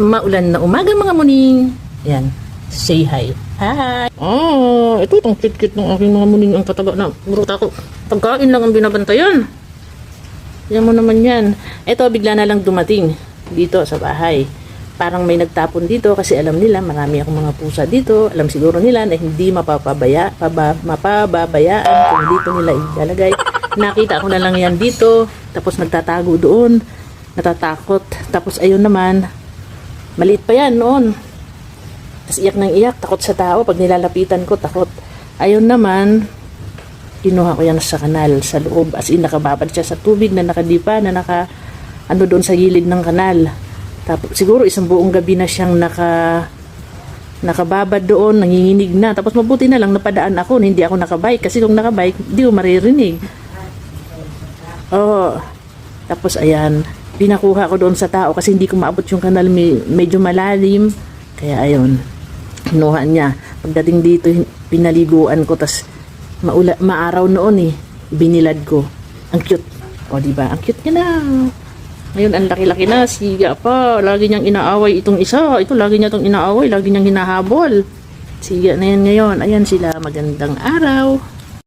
Maulan na umaga mga muning. Yan. Say hi. Hi. Ito itong kit-kit ng aking mga muning ang pataba na buruta ko. Pagkain lang ang binabantayan. Yan mo naman yan. Ito bigla na lang dumating dito sa bahay. Parang may nagtapon dito kasi alam nila marami akong mga pusa dito. Alam siguro nila na hindi mapapabayaan kung dito nila ilalagay. Nakita ko na lang yan dito. Tapos nagtatago doon. Natatakot. Tapos ayun naman. Maliit pa yan noon. Tapos iyak ng iyak. Takot sa tao. Pag nilalapitan ko, takot. Ayun naman. Kinuha ko yan sa kanal. Sa loob. As in, nakababad siya sa tubig na nakadipa. Na ano doon sa gilid ng kanal. Tapos, siguro isang buong gabi na siyang nakababad doon, nanginginig na. Tapos mabuti na lang napadaan ako, hindi ako nakabike. Kasi kung nakabike, hindi ko maririnig. Tapos ayan, pinakuha ko doon sa tao kasi hindi ko maabot yung kanal, medyo malalim. Kaya ayun, kinuha niya. Pagdating dito, pinaliguan ko, tas maaraw noon binilad ko. Ang cute. Diba? Ang cute niya na. Ngayon, ang laki-laki na. Siga pa. Lagi niyang inaaway itong isa. Ito, lagi niya itong inaaway. Lagi niyang hinahabol. Siga na yan ngayon. Ayan sila. Magandang araw.